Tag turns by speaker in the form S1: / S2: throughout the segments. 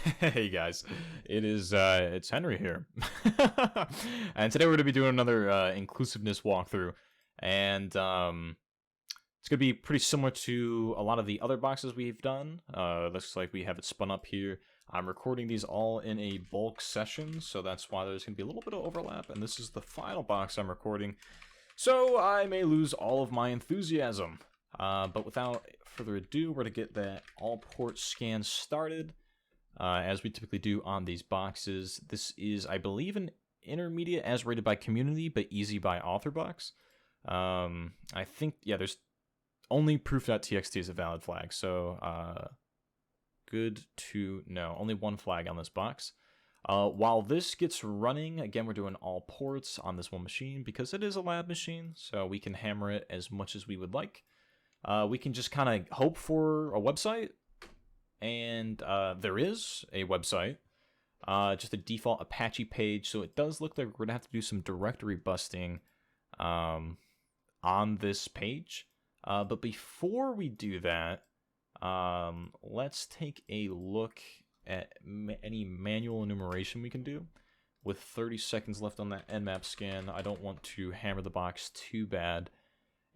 S1: Hey guys, it's Henry here, and today we're going to be doing another inclusiveness walkthrough, and it's going to be pretty similar to a lot of the other boxes we've done. Looks like we have it spun up here. I'm recording these all in a bulk session, so that's why there's going to be a little bit of overlap, and this is the final box I'm recording, so I may lose all of my enthusiasm. But without further ado, we're going to get that all port scan started. As we typically do on these boxes. This is, I believe, an intermediate as rated by community, but easy by author box. I think, yeah, there's only proof.txt is a valid flag, so good to know. Only one flag on this box. While this gets running, again, we're doing all ports on this one machine because it is a lab machine, so we can hammer it as much as we would like. We can just kind of hope for a website. And there is a website, just a default Apache page, so it does look like we're going to have to do some directory busting on this page. But before we do that, let's take a look at any manual enumeration we can do. With 30 seconds left on that nmap scan, I don't want to hammer the box too bad.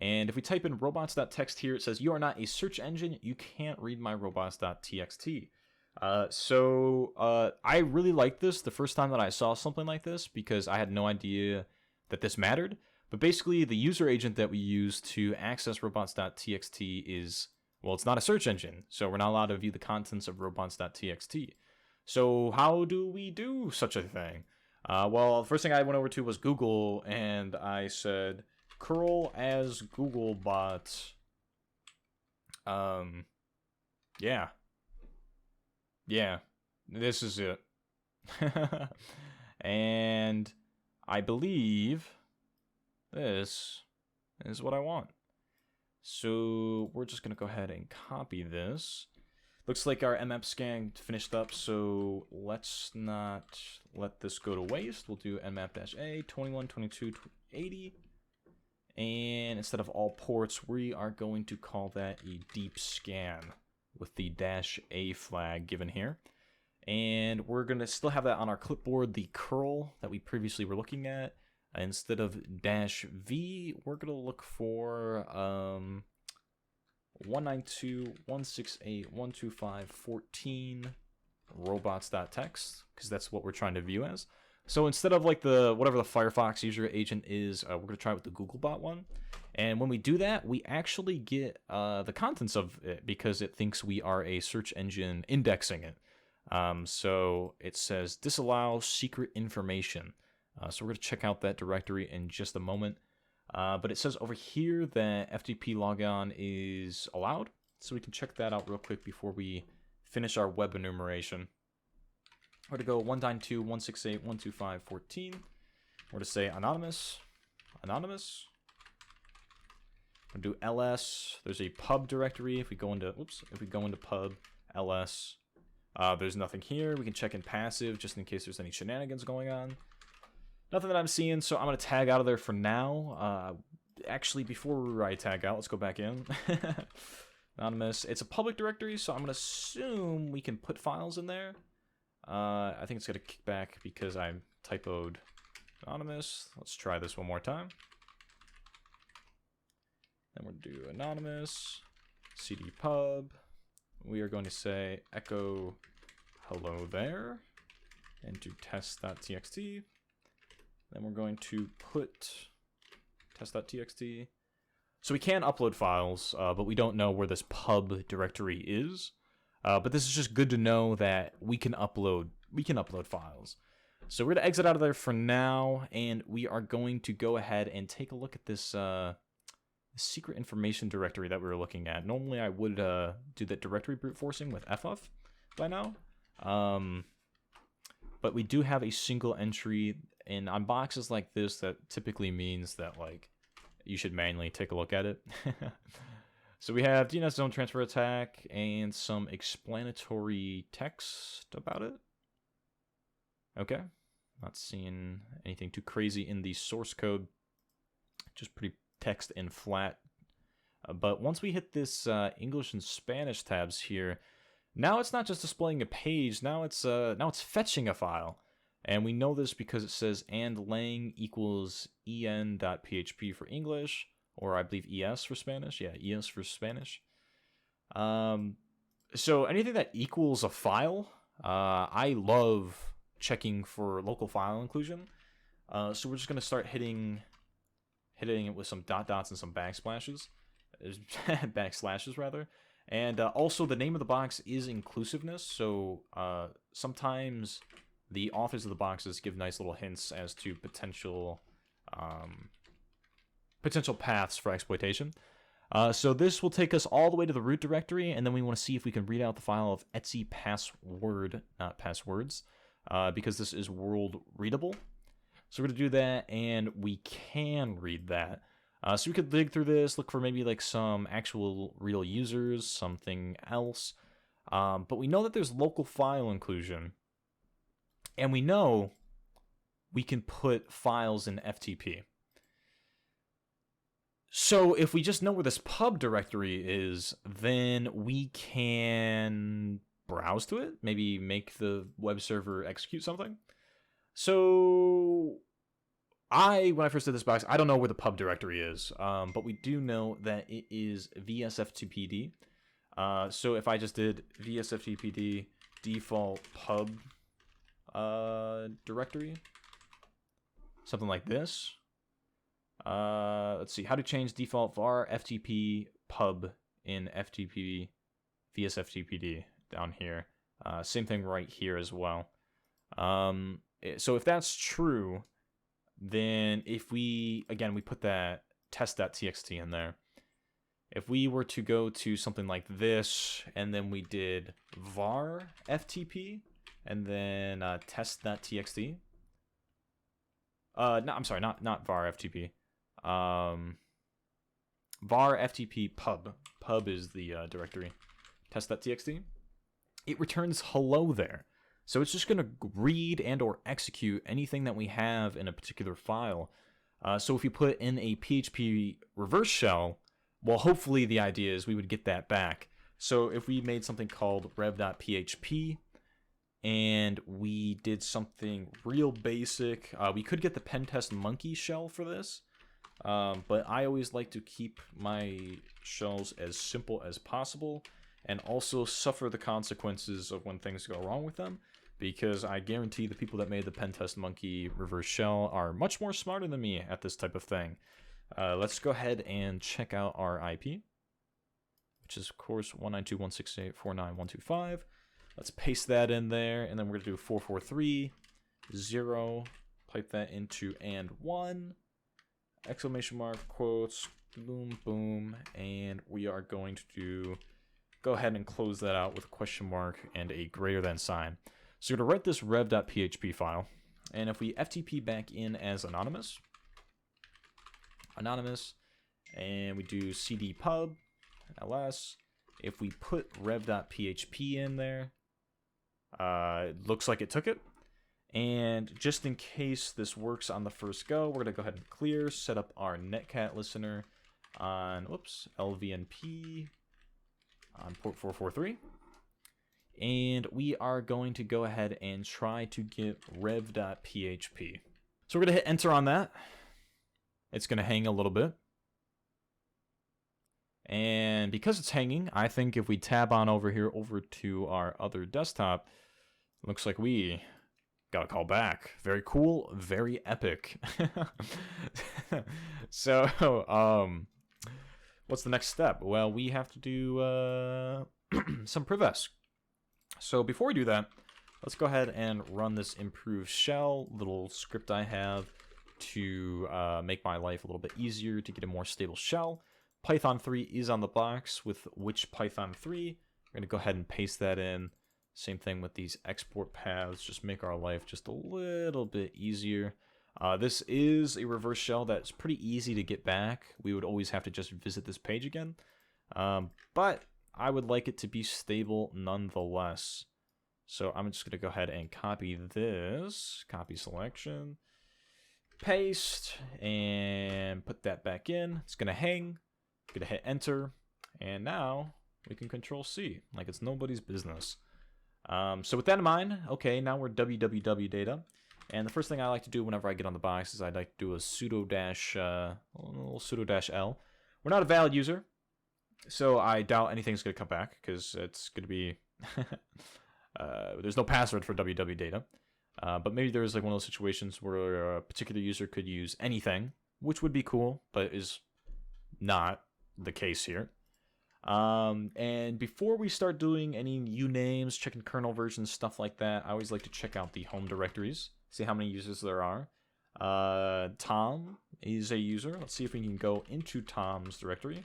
S1: And if we type in robots.txt here, it says, "You are not a search engine. You can't read my robots.txt." I really liked this the first time that I saw something like this because I had no idea that this mattered. But basically, the user agent that we use to access robots.txt is, well, it's not a search engine. So we're not allowed to view the contents of robots.txt. So how do we do such a thing? Well, the first thing I went over to was Google, and I said, curl as Googlebot. Yeah, this is it. And I believe this is what I want. So we're just gonna go ahead and copy this. Looks like our mmap scan finished up, so let's not let this go to waste. We'll do nmap-a 21, 22, 80. And instead of all ports, we are going to call that a deep scan with the -a flag given here. And we're going to still have that on our clipboard, the curl that we previously were looking at. Instead of -v, we're going to look for 192.168.125.14 robots.txt, because that's what we're trying to view as. So instead of like whatever the Firefox user agent is, we're going to try with the Googlebot one. And when we do that, we actually get the contents of it because it thinks we are a search engine indexing it. So it says disallow secret information. So we're going to check out that directory in just a moment. But it says over here that FTP logon is allowed. So we can check that out real quick before we finish our web enumeration. We're to go 192.168.125.14. We're to say anonymous. We're to do ls. There's a pub directory. If we go into pub ls, there's nothing here. We can check in passive just in case there's any shenanigans going on. Nothing that I'm seeing, so I'm gonna tag out of there for now. Actually, before I tag out, let's go back in. Anonymous. It's a public directory, so I'm gonna assume we can put files in there. I think it's going to kick back because I typoed anonymous. Let's try this one more time. Then we'll do anonymous, cd pub. We are going to say echo hello there and do test.txt. Then we're going to put test.txt. So we can upload files, but we don't know where this pub directory is. But this is just good to know that we can upload files. So we're going to exit out of there for now, and we are going to go ahead and take a look at this secret information directory that we were looking at. Normally I would do that directory brute forcing with ff by now. But we do have a single entry, and on boxes like this, that typically means that like you should manually take a look at it. So we have DNS zone transfer attack and some explanatory text about it. Okay, not seeing anything too crazy in the source code, just pretty text and flat. But once we hit this English and Spanish tabs here, Now it's not just displaying a page, now it's fetching a file. And we know this because it says and lang equals en.php for English, or I believe es for Spanish. Yeah, es for Spanish. So anything that equals a file, I love checking for local file inclusion. So we're just gonna start hitting it with some dot dots and some backslashes, rather. And also the name of the box is Inclusiveness. So sometimes the authors of the boxes give nice little hints as to potential paths for exploitation. So this will take us all the way to the root directory, and then we want to see if we can read out the file of etc password, not passwords, because this is world readable. So we're going to do that, and we can read that. So we could dig through this, look for maybe like some actual real users, something else. But we know that there's local file inclusion, and we know we can put files in FTP. So if we just know where this pub directory is, then we can browse to it, maybe make the web server execute something. So when I first did this box, I don't know where the pub directory is, but we do know that it is vsftpd. So if I just did vsftpd default pub directory, something like this. Let's see, how to change default var ftp pub in ftp vsftpd down here. Same thing right here as well. So if that's true, then if we put that test.txt in there. If we were to go to something like this, and then we did var ftp, and then test.txt. No, I'm sorry, not var ftp. Var ftp pub. Pub is the directory. Test.txt. It returns hello there. So it's just going to read and or execute anything that we have in a particular file. So if you put in a PHP reverse shell, well, hopefully the idea is we would get that back. So if we made something called rev.php and we did something real basic, we could get the pentest monkey shell for this. But I always like to keep my shells as simple as possible and also suffer the consequences of when things go wrong with them, because I guarantee the people that made the pentest monkey reverse shell are much more smarter than me at this type of thing. Let's go ahead and check out our IP, which is, of course, 192.168.49.125. Let's paste that in there, and then we're going to do 443.0, pipe that into and 1, exclamation mark, quotes, boom, boom, and we are going to go ahead and close that out with a question mark and a greater than sign. So we're going to write this rev.php file, and if we FTP back in as anonymous, and we do cd pub ls, if we put rev.php in there, it looks like it took it. And just in case this works on the first go, we're going to go ahead and clear, set up our netcat listener on, LVNP on port 443. And we are going to go ahead and try to get rev.php. So we're going to hit enter on that. It's going to hang a little bit. And because it's hanging, I think if we tab on over here over to our other desktop, it looks like we got a call back. Very cool, very epic. So, what's the next step? Well, we have to do some Privesc. So before we do that, let's go ahead and run this improved shell little script I have to make my life a little bit easier to get a more stable shell. Python 3 is on the box with which Python 3. We're going to go ahead and paste that in. Same thing with these export paths, just make our life just a little bit easier. This is a reverse shell that's pretty easy to get back. We would always have to just visit this page again. But I would like it to be stable nonetheless. So I'm just going to go ahead and copy this, copy selection, paste, and put that back in. It's going to hang. I'm going to hit enter. And now we can control C, like it's nobody's business. So with that in mind, okay, now we're www data. And the first thing I like to do whenever I get on the box is I'd like to do a sudo dash, sudo dash L. We're not a valid user, so I doubt anything's going to come back, because it's going to be... there's no password for www data. But maybe there's like one of those situations where a particular user could use anything, which would be cool, but is not the case here. And before we start doing any unames, checking kernel versions, stuff like that, I always like to check out the home directories, see how many users there are. Tom is a user. Let's see if we can go into Tom's directory.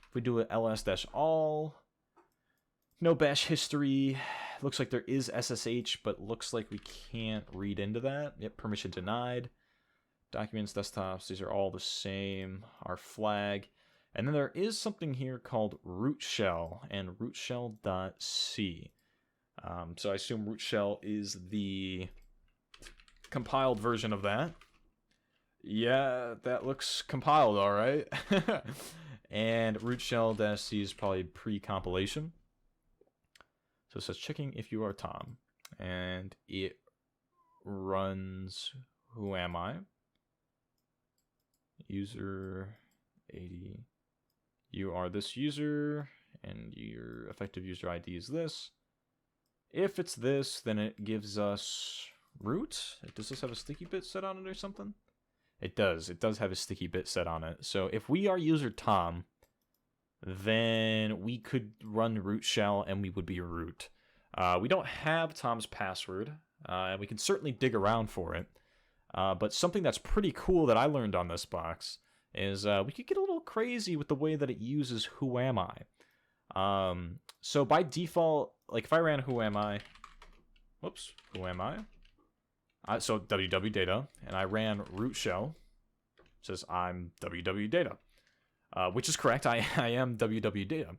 S1: If we do an ls-all, no bash history. Looks like there is SSH, but looks like we can't read into that. Yep, permission denied. Documents, desktops, these are all the same. Our flag. And then there is something here called root shell and rootshell.c. So I assume root shell is the compiled version of that. Yeah, that looks compiled, all right. And root shell-c is probably pre-compilation. So it says checking if you are Tom, and it runs who am I? User 80. You are this user, and your effective user ID is this. If it's this, then it gives us root. Does this have a sticky bit set on it or something? It does. It does have a sticky bit set on it. So if we are user Tom, then we could run root shell and we would be root. We don't have Tom's password, and we can certainly dig around for it. But something that's pretty cool that I learned on this box is we could get a little crazy with the way that it uses who am I. So by default, like if I ran who am I, whoops, who am I? So www data, and I ran root shell, it says I'm www data. Which is correct, I am www data.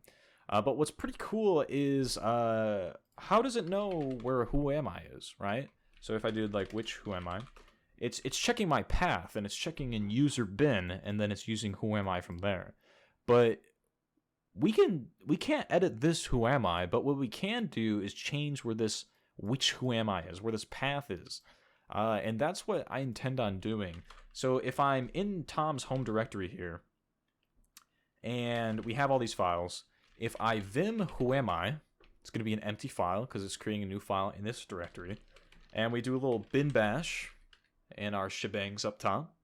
S1: But what's pretty cool is how does it know where who am I is, right? So if I did like which who am I, it's checking my path, and it's checking in user bin, and then it's using who am I from there. But we can't edit this who am I, but what we can do is change where this which who am I is, where this path is. And that's what I intend on doing. So if I'm in Tom's home directory here, and we have all these files, if I vim who am I, it's going to be an empty file because it's creating a new file in this directory. And we do a little bin bash in our shebangs up top.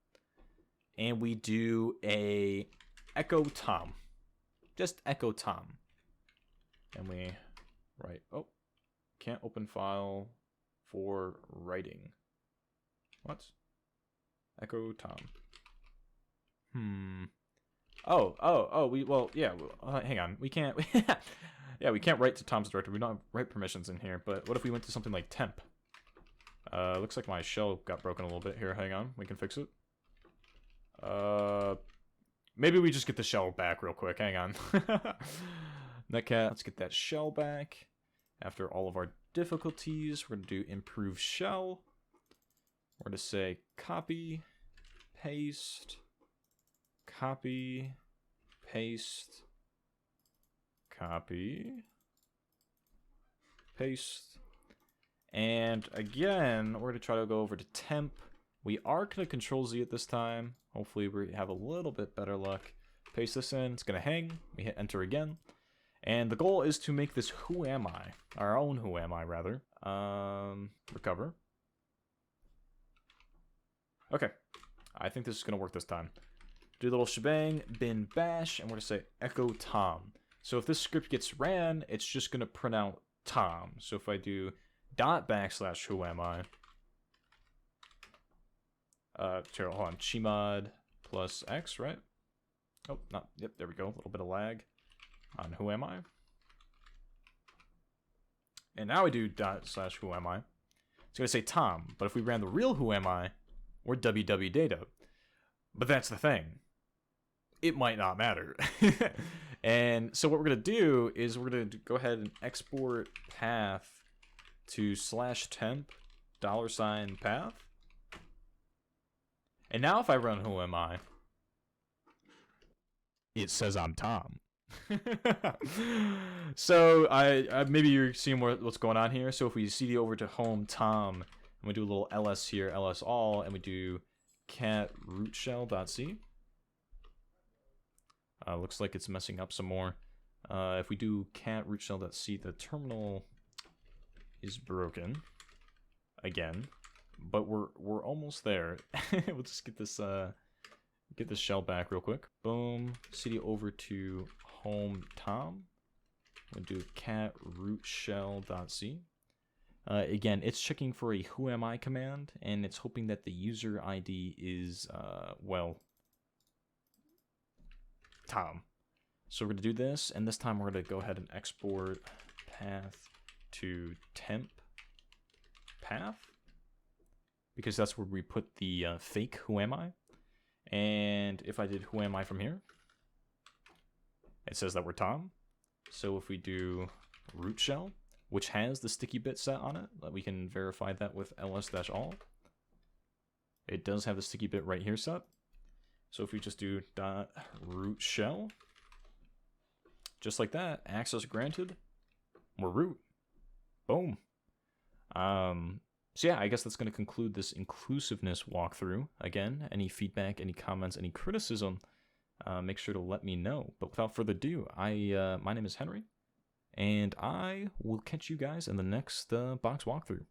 S1: And we do a echo Tom. Just echo Tom. And we write, oh, can't open file for writing. What? Echo Tom. Hang on. We can't, yeah, we can't write to Tom's directory. We don't have write permissions in here, but what if we went to something like temp? Looks like my shell got broken a little bit here. Hang on, we can fix it. Maybe we just get the shell back real quick. Hang on. Netcat, let's get that shell back. After all of our difficulties, we're going to do improve shell. We're going to say copy, paste, copy, paste, copy, paste. And again, we're going to try to go over to temp. We are going to control Z at this time. Hopefully we have a little bit better luck. Paste this in, it's going to hang. We hit enter again. And the goal is to make this who am I, our own who am I rather. Recover. Okay, I think this is going to work this time. Do a little shebang, bin bash, and we're going to say echo Tom. So if this script gets ran, it's just going to print out Tom. So if I do // who am I, hold on, chmod plus x, right? Oh, not, yep, there we go, a little bit of lag on who am I. And now we do / who am I. It's going to say Tom, but if we ran the real who am I, we're www data. But that's the thing. It might not matter. And so what we're going to do is we're going to go ahead and export path to /temp $path. And now if I run who am I, it says I'm Tom. So I maybe you're seeing what's going on here. So if we cd over to home Tom, and we do a little ls here, ls all, and we do cat root shell.c. Looks like it's messing up some more. If we do cat root shell.c, the terminal is broken again, but we're almost there. We'll just get this shell back real quick. Boom. Cd over to home Tom. We'll do cat root shell.c. Again, it's checking for a who am I command, and it's hoping that the user ID is well, Tom. So we're gonna do this, and this time we're gonna go ahead and export path to temp path, because that's where we put the fake who am I. And if I did who am I from here, it says that we're Tom. So if we do root shell, which has the sticky bit set on it, we can verify that with ls-all. It does have the sticky bit right here set. So if we just do .root shell, just like that, access granted, we're root. Boom. So yeah, I guess that's going to conclude this inclusiveness walkthrough. Again, any feedback, any comments, any criticism, make sure to let me know. But without further ado, my name is Henry, and I will catch you guys in the next box walkthrough.